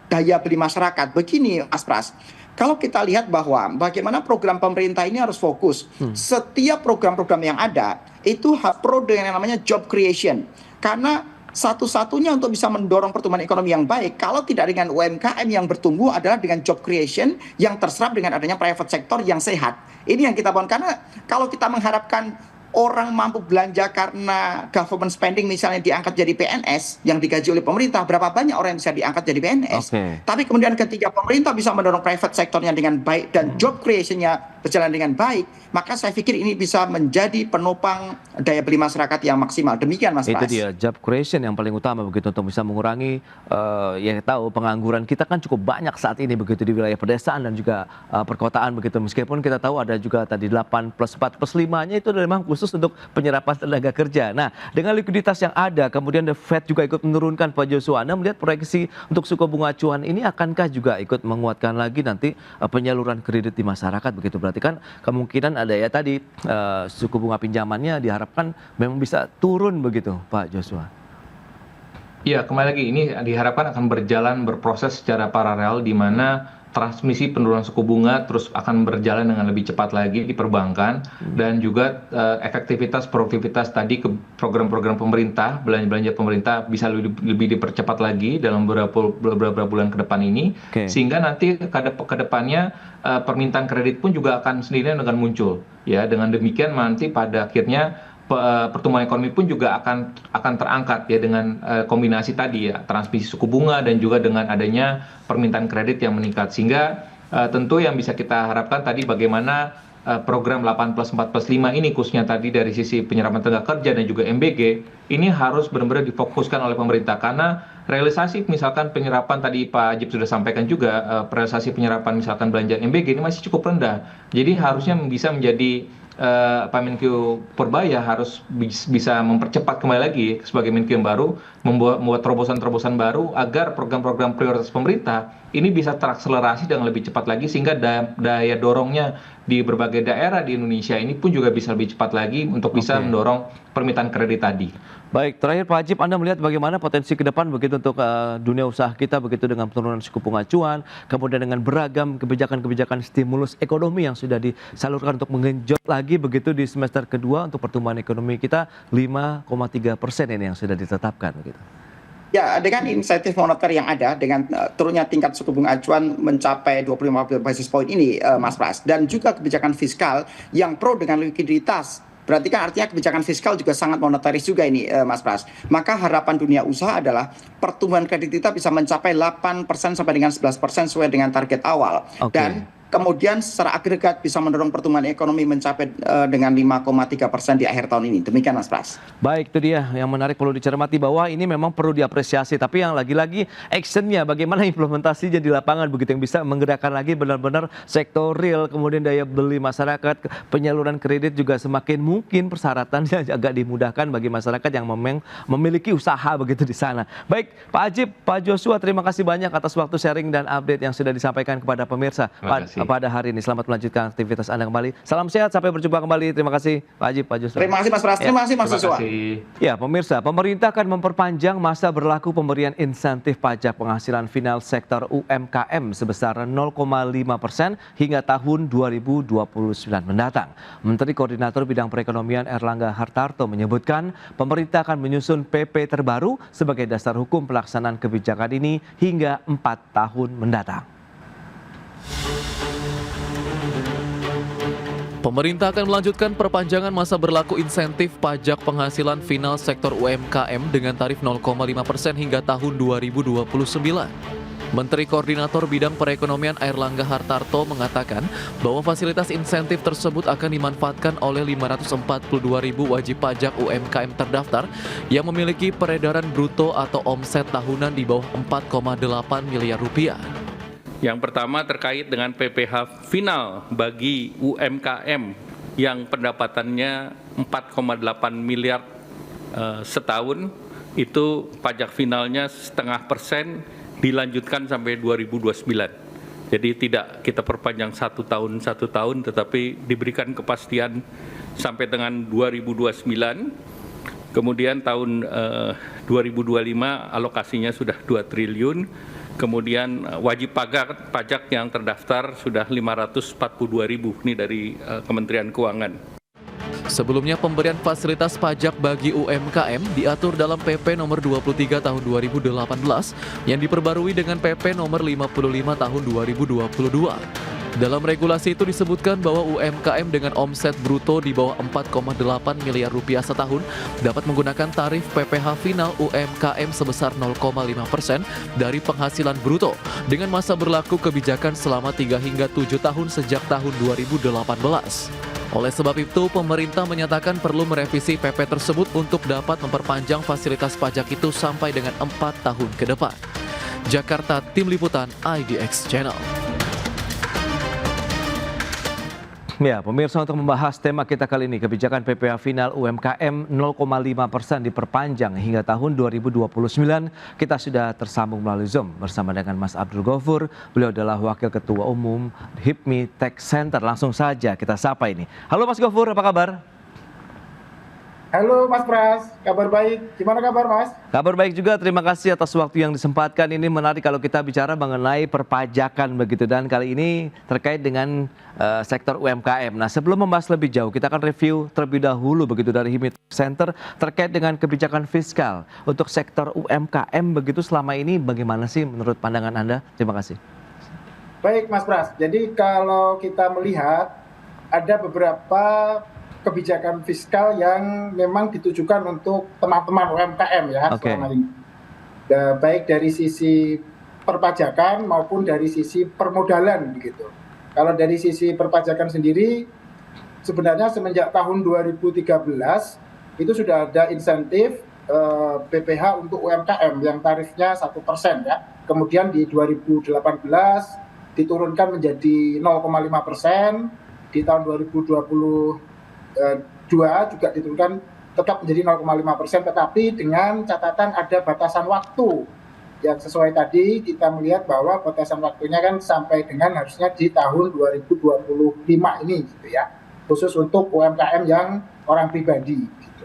daya beli masyarakat. Begini Mas Pras, kalau kita lihat bahwa bagaimana program pemerintah ini harus fokus, setiap program-program yang ada itu pro dengan yang namanya job creation. Karena satu-satunya untuk bisa mendorong pertumbuhan ekonomi yang baik, kalau tidak dengan UMKM yang bertumbuh adalah dengan job creation yang terserap dengan adanya private sector yang sehat. Ini yang kita bangun, karena kalau kita mengharapkan orang mampu belanja karena government spending misalnya diangkat jadi PNS yang digaji oleh pemerintah, berapa banyak orang yang bisa diangkat jadi PNS. Tapi kemudian ketika pemerintah bisa mendorong private sektornya dengan baik dan job creation-nya berjalan dengan baik, maka saya pikir ini bisa menjadi penopang daya beli masyarakat yang maksimal. Demikian Mas Pras. Itu dia, job creation yang paling utama begitu untuk bisa mengurangi ya tahu pengangguran kita kan cukup banyak saat ini begitu di wilayah pedesaan dan juga perkotaan begitu. Meskipun kita tahu ada juga tadi 8+4+5-nya itu memang khusus untuk penyerapan tenaga kerja. Nah, dengan likuiditas yang ada, kemudian The Fed juga ikut menurunkan, Pak Joshua, Anda melihat proyeksi untuk suku bunga acuan ini akankah juga ikut menguatkan lagi nanti penyaluran kredit di masyarakat begitu? Berarti kan kemungkinan ada ya tadi suku bunga pinjamannya diharapkan memang bisa turun begitu, Pak Joshua. Iya, kembali lagi ini diharapkan akan berproses secara paralel di mana transmisi penurunan suku bunga terus akan berjalan dengan lebih cepat lagi di perbankan dan juga efektivitas produktivitas tadi ke program-program pemerintah, belanja pemerintah bisa lebih dipercepat lagi dalam beberapa bulan ke depan ini, sehingga nanti ke depannya permintaan kredit pun juga akan sendirian dengan muncul ya. Dengan demikian nanti pada akhirnya pertumbuhan ekonomi pun juga akan terangkat ya dengan kombinasi tadi ya, transmisi suku bunga dan juga dengan adanya permintaan kredit yang meningkat, sehingga tentu yang bisa kita harapkan tadi bagaimana program 8+4+5 ini khususnya tadi dari sisi penyerapan tenaga kerja dan juga MBG ini harus benar-benar difokuskan oleh pemerintah, karena realisasi misalkan penyerapan tadi Pak Ajib sudah sampaikan juga realisasi penyerapan misalkan belanja MBG ini masih cukup rendah. Jadi harusnya bisa menjadi Pak Menkyu Purbaya harus bisa mempercepat kembali lagi sebagai Menkyu yang baru, membuat terobosan-terobosan baru agar program-program prioritas pemerintah ini bisa terakselerasi dengan lebih cepat lagi, sehingga daya dorongnya di berbagai daerah di Indonesia ini pun juga bisa lebih cepat lagi untuk bisa mendorong permintaan kredit tadi. Baik, terakhir Pak Ajib, Anda melihat bagaimana potensi ke depan begitu untuk dunia usaha kita begitu dengan penurunan suku bunga acuan, kemudian dengan beragam kebijakan-kebijakan stimulus ekonomi yang sudah disalurkan untuk menggenjot lagi begitu di semester kedua untuk pertumbuhan ekonomi kita 5,3% ini yang sudah ditetapkan begitu. Ya, dengan insentif moneter yang ada, dengan turunnya tingkat suku bunga acuan mencapai 25 basis point ini, Mas Pras, dan juga kebijakan fiskal yang pro dengan likuiditas, berarti kan artinya kebijakan fiskal juga sangat monetaris juga ini, Mas Pras. Maka harapan dunia usaha adalah pertumbuhan kredit kita bisa mencapai 8% sampai dengan 11% sesuai dengan target awal. Dan kemudian secara agregat bisa mendorong pertumbuhan ekonomi mencapai dengan 5,3% di akhir tahun ini. Demikian Mas Pras. Baik, itu dia yang menarik perlu dicermati bahwa ini memang perlu diapresiasi, tapi yang lagi-lagi actionnya bagaimana implementasinya di lapangan begitu yang bisa menggerakkan lagi benar-benar sektor real, kemudian daya beli masyarakat, penyaluran kredit juga semakin mungkin persyaratannya agak dimudahkan bagi masyarakat yang memang memiliki usaha begitu di sana. Baik, Pak Ajib, Pak Joshua, terima kasih banyak atas waktu sharing dan update yang sudah disampaikan kepada pemirsa pada hari ini. Selamat melanjutkan aktivitas Anda kembali. Salam sehat, sampai berjumpa kembali. Terima kasih Pak Ajib, Pak Joshua. Terima kasih Mas Pras, terima kasih Mas Joshua. Ya, pemirsa, pemerintah akan memperpanjang masa berlaku pemberian insentif pajak penghasilan final sektor UMKM sebesar 0,5% hingga tahun 2029 mendatang. Menteri Koordinator Bidang Perekonomian Erlangga Hartarto menyebutkan pemerintah akan menyusun PP terbaru sebagai dasar hukum pelaksanaan kebijakan ini hingga 4 tahun mendatang. Pemerintah akan melanjutkan perpanjangan masa berlaku insentif pajak penghasilan final sektor UMKM dengan tarif 0,5% hingga tahun 2029. Menteri Koordinator Bidang Perekonomian Airlangga Hartarto mengatakan bahwa fasilitas insentif tersebut akan dimanfaatkan oleh 542.000 wajib pajak UMKM terdaftar yang memiliki peredaran bruto atau omset tahunan di bawah 4,8 miliar rupiah. Yang pertama terkait dengan PPh final bagi UMKM yang pendapatannya 4,8 miliar setahun, itu pajak finalnya 0,5% dilanjutkan sampai 2029. Jadi tidak kita perpanjang satu tahun, tetapi diberikan kepastian sampai dengan 2029. Kemudian tahun 2025 alokasinya sudah 2 triliun. Kemudian wajib pajak yang terdaftar sudah 542.000 ini dari Kementerian Keuangan. Sebelumnya pemberian fasilitas pajak bagi UMKM diatur dalam PP nomor 23 tahun 2018 yang diperbarui dengan PP nomor 55 tahun 2022. Dalam regulasi itu disebutkan bahwa UMKM dengan omset bruto di bawah 4,8 miliar rupiah setahun dapat menggunakan tarif PPh final UMKM sebesar 0,5% dari penghasilan bruto dengan masa berlaku kebijakan selama 3 hingga 7 tahun sejak tahun 2018. Oleh sebab itu, pemerintah menyatakan perlu merevisi PP tersebut untuk dapat memperpanjang fasilitas pajak itu sampai dengan 4 tahun ke depan. Jakarta, Tim Liputan IDX Channel. Ya, pemirsa, untuk membahas tema kita kali ini, kebijakan PPh final UMKM 0,5% diperpanjang hingga tahun 2029. Kita sudah tersambung melalui Zoom bersama dengan Mas Abdul Ghafur. Beliau adalah Wakil Ketua Umum HIPMI Tech Center. Langsung saja kita sapa ini. Halo Mas Ghafur, apa kabar? Halo Mas Pras, kabar baik. Gimana kabar Mas? Kabar baik juga, terima kasih atas waktu yang disempatkan. Ini menarik kalau kita bicara mengenai perpajakan begitu, dan kali ini terkait dengan sektor UMKM. Nah, sebelum membahas lebih jauh, kita akan review terlebih dahulu begitu dari HIPMI Center terkait dengan kebijakan fiskal untuk sektor UMKM begitu selama ini, bagaimana sih menurut pandangan Anda? Terima kasih. Baik Mas Pras, jadi kalau kita melihat ada beberapa kebijakan fiskal yang memang ditujukan untuk teman-teman UMKM ya selama ini. Baik dari sisi perpajakan maupun dari sisi permodalan begitu. Kalau dari sisi perpajakan sendiri, sebenarnya semenjak tahun 2013 itu sudah ada insentif PPh untuk UMKM yang tarifnya 1% ya. Kemudian di 2018 diturunkan menjadi 0,5%, di tahun 2022 juga diturunkan tetap menjadi 0,5%, tetapi dengan catatan ada batasan waktu yang sesuai tadi kita melihat bahwa batasan waktunya kan sampai dengan harusnya di tahun 2025 ini gitu ya, khusus untuk UMKM yang orang pribadi gitu.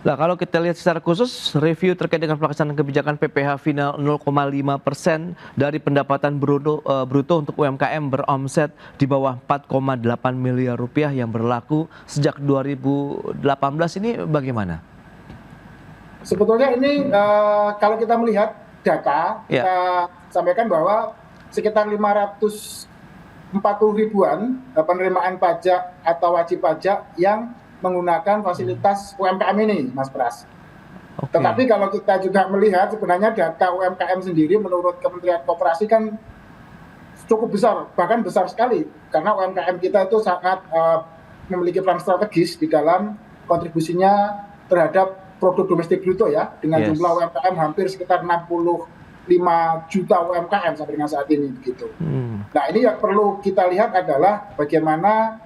Nah, kalau kita lihat secara khusus, review terkait dengan pelaksanaan kebijakan PPh final 0,5% dari pendapatan bruto untuk UMKM beromset di bawah 4,8 miliar rupiah yang berlaku sejak 2018 ini bagaimana? Sebetulnya ini kalau kita melihat data, kita sampaikan bahwa sekitar 540 ribuan penerimaan pajak atau wajib pajak yang menggunakan fasilitas UMKM ini, Mas Pras. Tetapi kalau kita juga melihat sebenarnya data UMKM sendiri menurut Kementerian Koperasi kan cukup besar, bahkan besar sekali. Karena UMKM kita itu sangat memiliki peran strategis di dalam kontribusinya terhadap produk domestik bruto ya, dengan jumlah UMKM hampir sekitar 65 juta UMKM sampai dengan saat ini begitu. Nah, ini yang perlu kita lihat adalah bagaimana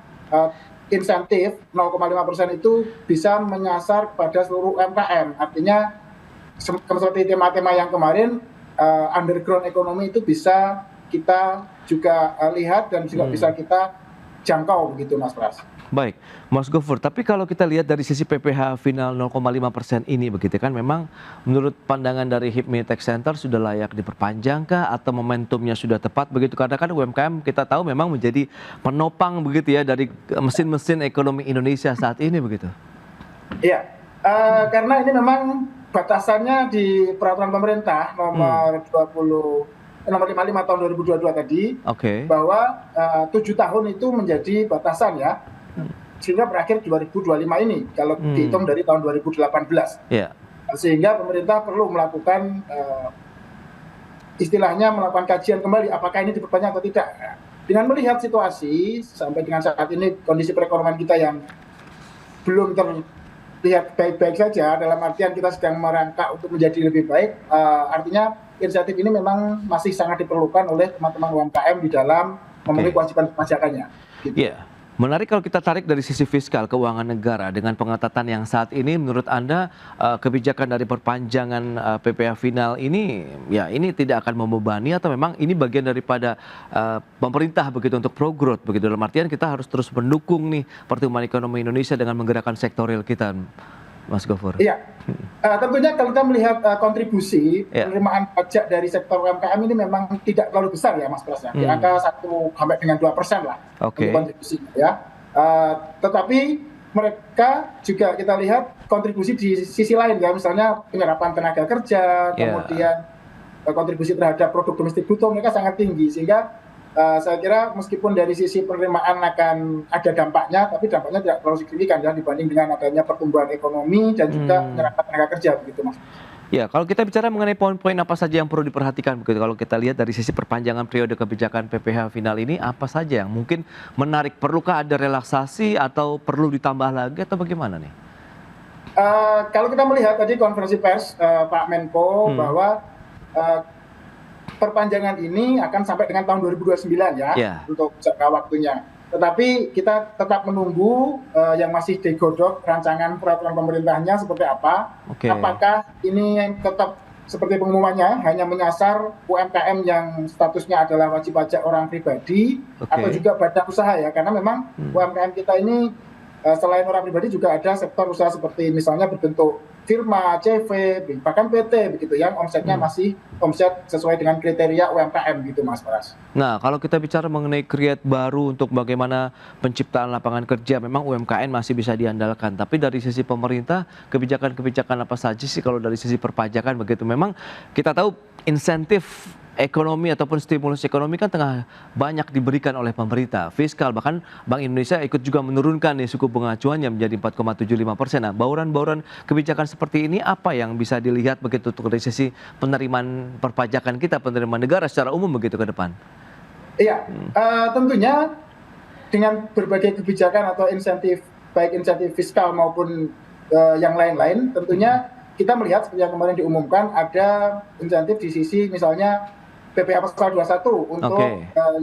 insentif 0,5% itu bisa menyasar pada seluruh UMKM. Artinya seperti tema-tema yang kemarin, underground ekonomi itu bisa kita juga lihat dan juga bisa kita jangkau begitu Mas Pras. Baik, Mas Ghafur, tapi kalau kita lihat dari sisi PPh final 0,5% ini begitu kan, memang menurut pandangan dari HIPMI Tech Center sudah layak diperpanjangkah atau momentumnya sudah tepat begitu? Karena kan UMKM kita tahu memang menjadi penopang begitu ya dari mesin-mesin ekonomi Indonesia saat ini begitu. Iya, karena ini memang batasannya di peraturan pemerintah nomor 55 tahun 2022 tadi, bahwa 7 tahun itu menjadi batasan ya, sehingga berakhir 2025 ini kalau dihitung dari tahun 2018. Sehingga pemerintah perlu melakukan istilahnya melakukan kajian kembali apakah ini diperpanjang atau tidak. Dengan melihat situasi sampai dengan saat ini, kondisi perekonomian kita yang belum terlihat baik-baik saja, dalam artian kita sedang merangkak untuk menjadi lebih baik, artinya insentif ini memang masih sangat diperlukan oleh teman-teman UMKM di dalam memenuhi kewajiban perpajakannya. Iya, menarik kalau kita tarik dari sisi fiskal keuangan negara dengan pengetatan yang saat ini, menurut Anda kebijakan dari perpanjangan PPh final ini, ya ini tidak akan membebani atau memang ini bagian daripada pemerintah begitu untuk pro growth begitu, dalam artian kita harus terus mendukung nih pertumbuhan ekonomi Indonesia dengan menggerakkan sektor real kita, Mas Gofur? Iya, tentunya kalau kita melihat kontribusi penerimaan pajak dari sektor UMKM ini memang tidak terlalu besar ya Mas Pras, di angka 1-2% lah untuk kontribusinya ya. Tetapi mereka juga kita lihat kontribusi di sisi lain ya, misalnya penyerapan tenaga kerja, kemudian kontribusi terhadap produk domestik bruto mereka sangat tinggi, sehingga saya kira meskipun dari sisi penerimaan akan ada dampaknya, tapi dampaknya tidak terlalu signifikan ya dibanding dengan adanya pertumbuhan ekonomi dan juga penyerapan tenaga kerja begitu Mas. Ya, kalau kita bicara mengenai poin-poin apa saja yang perlu diperhatikan begitu, kalau kita lihat dari sisi perpanjangan periode kebijakan PPh final ini, apa saja yang mungkin menarik? Perlukah ada relaksasi atau perlu ditambah lagi atau bagaimana nih? Kalau kita melihat tadi konferensi pers Pak Menko bahwa perpanjangan ini akan sampai dengan tahun 2029 ya untuk jangka waktunya. Tetapi kita tetap menunggu yang masih digodok rancangan peraturan pemerintahnya seperti apa. Apakah ini tetap seperti pengumumannya hanya menyasar UMKM yang statusnya adalah wajib pajak orang pribadi atau juga badan usaha ya, karena memang UMKM kita ini selain orang pribadi juga ada sektor usaha seperti misalnya berbentuk firma, CV, bahkan PT begitu yang omsetnya masih omset sesuai dengan kriteria UMKM gitu Mas Pras. Nah, kalau kita bicara mengenai create baru untuk bagaimana penciptaan lapangan kerja, memang UMKM masih bisa diandalkan. Tapi dari sisi pemerintah, kebijakan-kebijakan apa saja sih kalau dari sisi perpajakan begitu? Memang kita tahu insentif ekonomi ataupun stimulus ekonomi kan tengah banyak diberikan oleh pemerintah fiskal, bahkan Bank Indonesia ikut juga menurunkan nih suku bunga acuannya menjadi 4,75%. Nah, bauran-bauran kebijakan seperti ini apa yang bisa dilihat begitu untuk dari sisi penerimaan perpajakan kita, penerimaan negara secara umum begitu ke depan? Iya, tentunya dengan berbagai kebijakan atau insentif, baik insentif fiskal maupun yang lain-lain, tentunya kita melihat seperti yang kemarin diumumkan ada insentif di sisi misalnya PPh pasal 21 untuk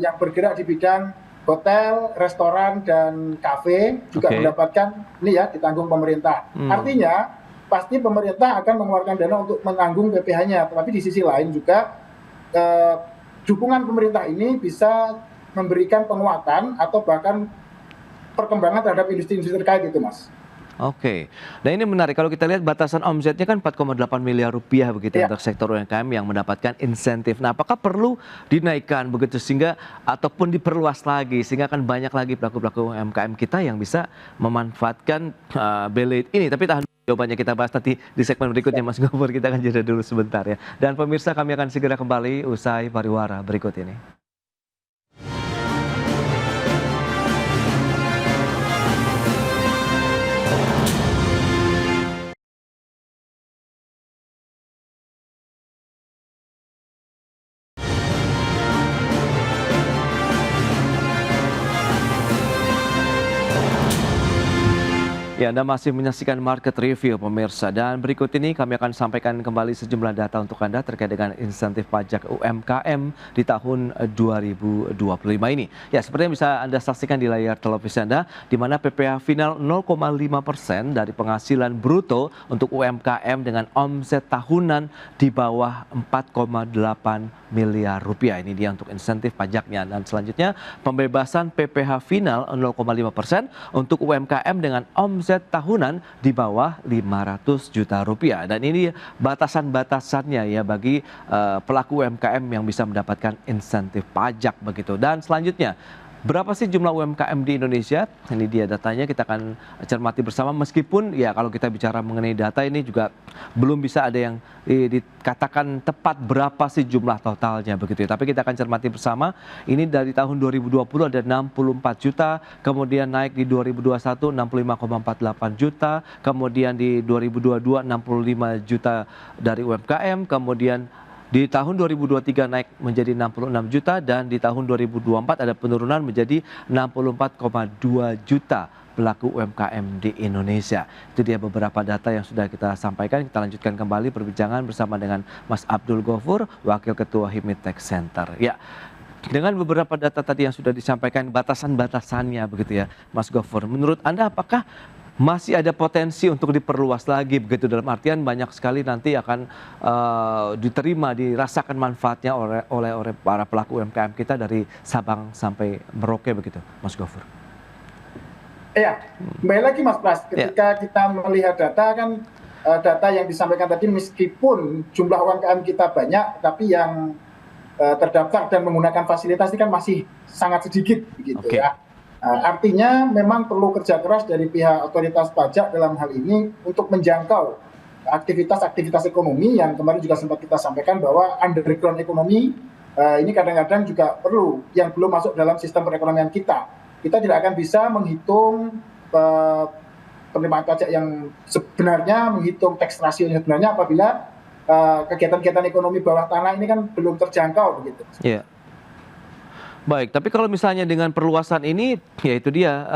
yang bergerak di bidang hotel, restoran, dan kafe juga mendapatkan ini ya ditanggung pemerintah. Artinya pasti pemerintah akan mengeluarkan dana untuk menanggung PPh-nya, tetapi di sisi lain juga dukungan pemerintah ini bisa memberikan penguatan atau bahkan perkembangan terhadap industri-industri terkait gitu Mas. Nah ini menarik kalau kita lihat batasan omsetnya kan 4,8 miliar rupiah begitu untuk sektor UMKM yang mendapatkan insentif. Nah, apakah perlu dinaikkan begitu sehingga ataupun diperluas lagi sehingga akan banyak lagi pelaku-pelaku UMKM kita yang bisa memanfaatkan belit ini? Tapi tahan jawabannya kita bahas nanti di segmen berikutnya Mas Gofur, kita akan jeda dulu sebentar ya. Dan pemirsa, kami akan segera kembali usai pariwara berikut ini. Ya, Anda masih menyaksikan Market Review pemirsa, dan berikut ini kami akan sampaikan kembali sejumlah data untuk Anda terkait dengan insentif pajak UMKM di tahun 2025 ini. Ya, seperti yang bisa Anda saksikan di layar televisi Anda, di mana PPh final 0,5% dari penghasilan bruto untuk UMKM dengan omset tahunan di bawah 4,8 miliar rupiah. Ini dia untuk insentif pajaknya. Dan selanjutnya pembebasan PPh final 0,5% untuk UMKM dengan omset tahunan di bawah 500 juta rupiah. Dan ini batasan-batasannya ya bagi pelaku UMKM yang bisa mendapatkan insentif pajak begitu. Dan selanjutnya, berapa sih jumlah UMKM di Indonesia? Ini dia datanya, kita akan cermati bersama. Meskipun ya kalau kita bicara mengenai data ini juga belum bisa ada yang dikatakan tepat berapa sih jumlah totalnya begitu ya. Tapi kita akan cermati bersama. Ini dari tahun 2020 ada 64 juta, kemudian naik di 2021 65,48 juta, kemudian di 2022 65 juta dari UMKM, kemudian di tahun 2023 naik menjadi 66 juta, dan di tahun 2024 ada penurunan menjadi 64,2 juta pelaku UMKM di Indonesia. Itu dia beberapa data yang sudah kita sampaikan. Kita lanjutkan kembali perbincangan bersama dengan Mas Abdul Gofur, Wakil Ketua Himit Tech Center. Ya, dengan beberapa data tadi yang sudah disampaikan, batasan-batasannya begitu ya, Mas Gofur. Menurut Anda apakah masih ada potensi untuk diperluas lagi begitu, dalam artian banyak sekali nanti akan diterima, dirasakan manfaatnya oleh para pelaku UMKM kita dari Sabang sampai Merauke begitu, Mas Gofur? Iya, kembali lagi Mas Pras, ketika kita melihat data kan, data yang disampaikan tadi meskipun jumlah UMKM kita banyak, tapi yang terdaftar dan menggunakan fasilitas ini kan masih sangat sedikit begitu ya. Artinya memang perlu kerja keras dari pihak otoritas pajak dalam hal ini untuk menjangkau aktivitas-aktivitas ekonomi yang kemarin juga sempat kita sampaikan bahwa underground ekonomi ini kadang-kadang juga perlu, yang belum masuk dalam sistem perekonomian kita. Kita tidak akan bisa menghitung penerimaan pajak yang sebenarnya, menghitung tax ratio yang sebenarnya apabila kegiatan-kegiatan ekonomi bawah tanah ini kan belum terjangkau begitu. Iya. Baik, tapi kalau misalnya dengan perluasan ini, ya itu dia,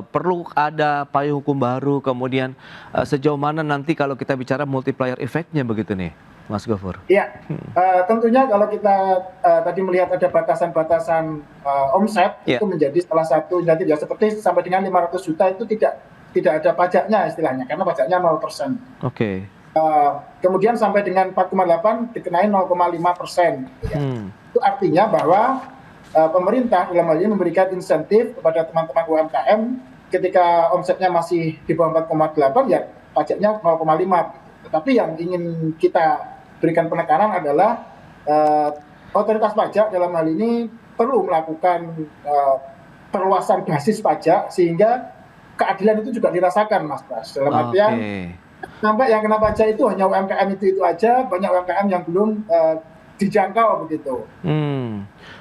perlu ada payung hukum baru, kemudian sejauh mana nanti kalau kita bicara multiplier effect-nya begitu nih, Mas Gofur? Iya, tentunya kalau kita tadi melihat ada batasan-batasan omset, itu menjadi salah satu, nanti ya seperti sampai dengan 500 juta itu tidak ada pajaknya istilahnya, karena pajaknya 0%. Oke. Kemudian sampai dengan 4,8 dikenai 0,5%. Itu artinya bahwa pemerintah dalam hal ini memberikan insentif kepada teman-teman UMKM ketika omsetnya masih di bawah 4,8 ya pajaknya 0,5. Tetapi yang ingin kita berikan penekanan adalah otoritas pajak dalam hal ini perlu melakukan perluasan basis pajak sehingga keadilan itu juga dirasakan, Mas Pras. Dalam artian sampai yang kena pajak itu hanya UMKM itu aja, banyak UMKM yang belum dijangkau begitu.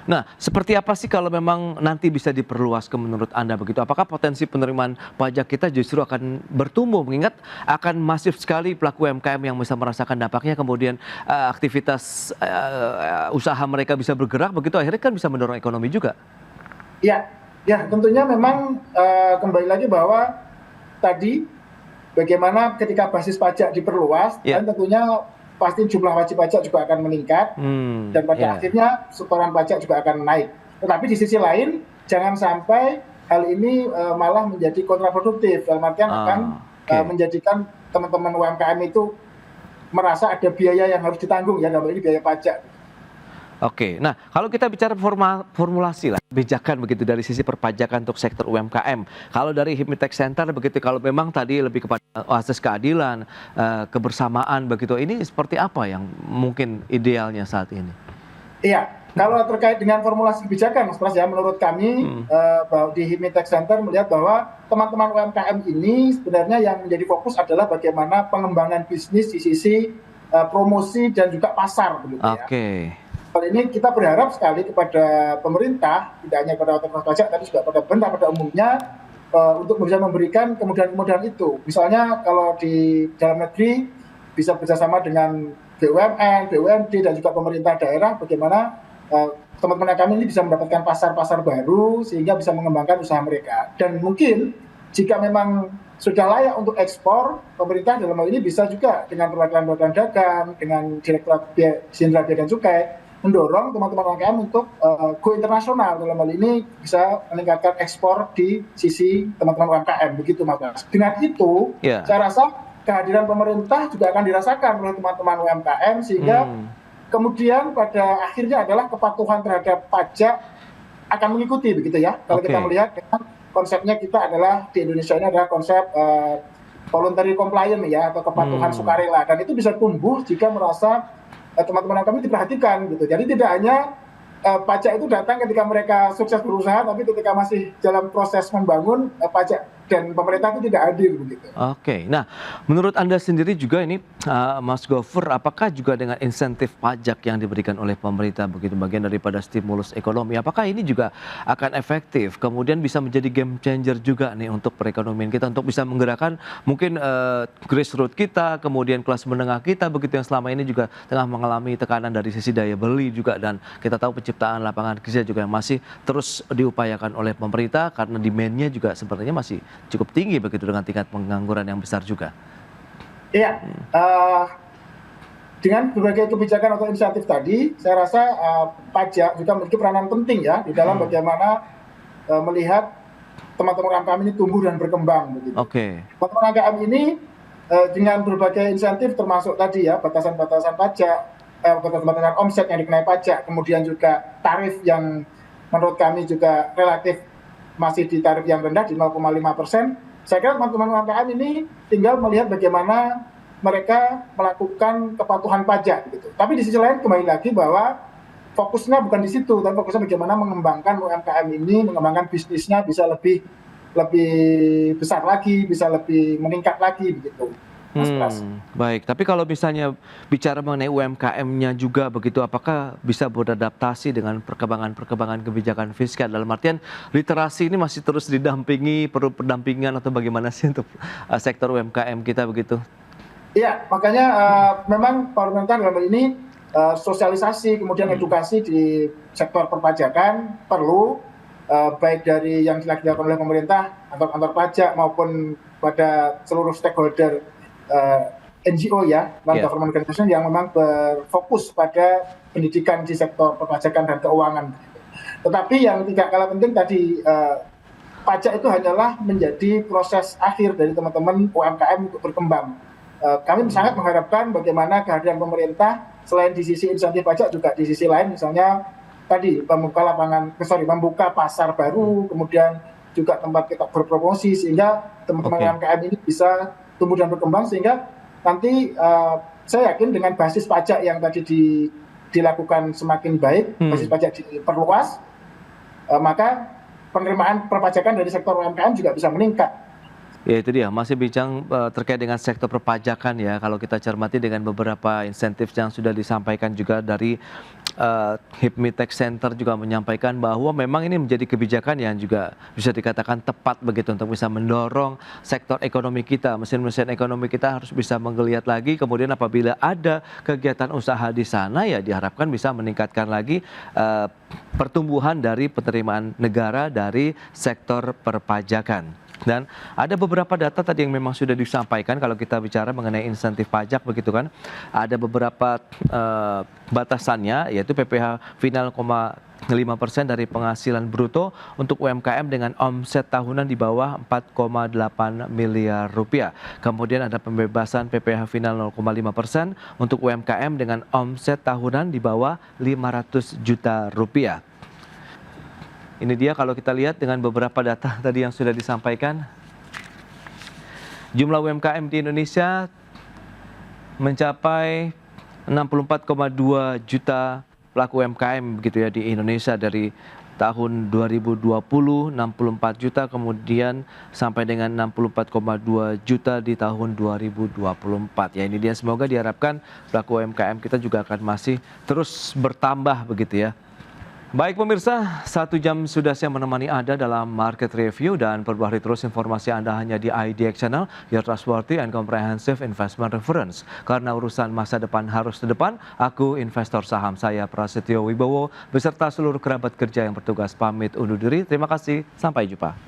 Nah, seperti apa sih kalau memang nanti bisa diperluas menurut Anda begitu? Apakah potensi penerimaan pajak kita justru akan bertumbuh, mengingat akan masif sekali pelaku UMKM yang bisa merasakan dampaknya, kemudian aktivitas usaha mereka bisa bergerak begitu, akhirnya kan bisa mendorong ekonomi juga? Ya, tentunya memang kembali lagi bahwa tadi bagaimana ketika basis pajak diperluas dan tentunya pasti jumlah wajib pajak juga akan meningkat dan pada akhirnya setoran pajak juga akan naik. Tetapi di sisi lain jangan sampai hal ini malah menjadi kontraproduktif, dalam artian akan menjadikan teman-teman UMKM itu merasa ada biaya yang harus ditanggung, ya dalam ini biaya pajak. Oke, nah kalau kita bicara formulasi lah, kebijakan begitu dari sisi perpajakan untuk sektor UMKM. Kalau dari HIPMI Tax Center begitu, kalau memang tadi lebih kepada asas keadilan, kebersamaan begitu, ini seperti apa yang mungkin idealnya saat ini? Iya, kalau terkait dengan formulasi kebijakan, Mas Pras, ya menurut kami di HIPMI Tax Center melihat bahwa teman-teman UMKM ini sebenarnya yang menjadi fokus adalah bagaimana pengembangan bisnis di sisi promosi dan juga pasar begitu ya. Hal ini kita berharap sekali kepada pemerintah, tidak hanya kepada otoritas pajak, tapi juga pada pemerintah pada umumnya, untuk bisa memberikan kemudahan-kemudahan itu. Misalnya kalau di dalam negeri bisa bekerjasama dengan BUMN, BUMD, dan juga pemerintah daerah, bagaimana teman-teman kami ini bisa mendapatkan pasar-pasar baru sehingga bisa mengembangkan usaha mereka. Dan mungkin jika memang sudah layak untuk ekspor, pemerintah dalam hal ini bisa juga dengan perwakilan dagang, dengan Direktorat Jenderal Bea dan Cukai, mendorong teman-teman UMKM untuk go internasional, dalam hal ini bisa meningkatkan ekspor di sisi teman-teman UMKM, begitu Mas. Dengan itu, saya rasa kehadiran pemerintah juga akan dirasakan oleh teman-teman UMKM sehingga kemudian pada akhirnya adalah kepatuhan terhadap pajak akan mengikuti, begitu ya. Kalau kita melihat konsepnya kita adalah di Indonesia ini adalah konsep voluntary compliance ya, atau kepatuhan sukarela, dan itu bisa tumbuh jika merasa teman-teman kami diperhatikan gitu. Jadi tidak hanya pajak itu datang ketika mereka sukses berusaha, tapi ketika masih dalam proses membangun, pajak dan pemerintah itu tidak hadir begitu. Oke, nah menurut Anda sendiri juga ini Mas Gofur, apakah juga dengan insentif pajak yang diberikan oleh pemerintah begitu bagian daripada stimulus ekonomi, apakah ini juga akan efektif, kemudian bisa menjadi game changer juga nih untuk perekonomian kita, untuk bisa menggerakkan mungkin grassroots kita, kemudian kelas menengah kita begitu yang selama ini juga tengah mengalami tekanan dari sisi daya beli juga, dan kita tahu penciptaan lapangan kerja juga yang masih terus diupayakan oleh pemerintah karena demand-nya juga sepertinya masih cukup tinggi begitu dengan tingkat pengangguran yang besar juga. Iya, dengan berbagai kebijakan atau inisiatif tadi, saya rasa pajak juga memiliki peranan penting ya di dalam bagaimana melihat teman-teman UMKM ini tumbuh dan berkembang. Begitu. Teman-teman UMKM ini dengan berbagai insentif termasuk tadi ya batasan-batasan pajak, batasan-batasan omset yang dikenai pajak, kemudian juga tarif yang menurut kami juga relatif masih di tarif yang rendah di 0,5%. Saya kira teman-teman UMKM ini tinggal melihat bagaimana mereka melakukan kepatuhan pajak gitu. Tapi di sisi lain kembali lagi bahwa fokusnya bukan di situ, tapi fokusnya bagaimana mengembangkan UMKM ini, mengembangkan bisnisnya bisa lebih besar lagi, bisa lebih meningkat lagi begitu. Baik, tapi kalau misalnya bicara mengenai UMKM-nya juga begitu, apakah bisa beradaptasi dengan perkembangan kebijakan fiskal? Dalam artian literasi ini masih terus didampingi, perlu pendampingan atau bagaimana sih untuk sektor UMKM kita begitu? Iya, makanya memang pemerintah dalam hal ini sosialisasi, kemudian edukasi di sektor perpajakan perlu, baik dari yang dilakukan oleh pemerintah, kantor-kantor pajak maupun pada seluruh stakeholder NGO ya, non-government organization yang memang berfokus pada pendidikan di sektor perpajakan dan keuangan. Tetapi yang tidak kalah penting tadi, pajak itu hanyalah menjadi proses akhir dari teman-teman UMKM untuk berkembang. Kami sangat mengharapkan bagaimana kehadiran pemerintah selain di sisi insentif pajak juga di sisi lain misalnya tadi membuka pasar baru, kemudian juga tempat kita berpromosi sehingga teman-teman UMKM ini bisa tumbuh dan berkembang sehingga nanti saya yakin dengan basis pajak yang tadi dilakukan semakin baik, basis pajak diperluas, maka penerimaan perpajakan dari sektor UMKM juga bisa meningkat. Ya itu dia, masih bincang terkait dengan sektor perpajakan ya. Kalau kita cermati dengan beberapa insentif yang sudah disampaikan juga dari HIPMI Tech Center juga menyampaikan bahwa memang ini menjadi kebijakan yang juga bisa dikatakan tepat begitu untuk bisa mendorong sektor ekonomi kita. Mesin-mesin ekonomi kita harus bisa menggeliat lagi. Kemudian apabila ada kegiatan usaha di sana ya diharapkan bisa meningkatkan lagi pertumbuhan dari penerimaan negara dari sektor perpajakan. Dan ada beberapa data tadi yang memang sudah disampaikan kalau kita bicara mengenai insentif pajak begitu kan. Ada beberapa batasannya yaitu PPh final 0,5% dari penghasilan bruto untuk UMKM dengan omset tahunan di bawah 4,8 miliar rupiah. Kemudian ada pembebasan PPh final 0,5% untuk UMKM dengan omset tahunan di bawah 500 juta rupiah. Ini dia kalau kita lihat dengan beberapa data tadi yang sudah disampaikan. Jumlah UMKM di Indonesia mencapai 64,2 juta pelaku UMKM begitu ya di Indonesia dari tahun 2020 64 juta kemudian sampai dengan 64,2 juta di tahun 2024. Ya ini dia semoga diharapkan pelaku UMKM kita juga akan masih terus bertambah begitu ya. Baik pemirsa, 1 jam sudah saya menemani Anda dalam Market Review dan perbarui terus informasi Anda hanya di IDX Channel, your trustworthy and comprehensive investment reference. Karena urusan masa depan harus di depan, aku investor saham saya Prasetyo Wibowo beserta seluruh kerabat kerja yang bertugas pamit undur diri. Terima kasih, sampai jumpa.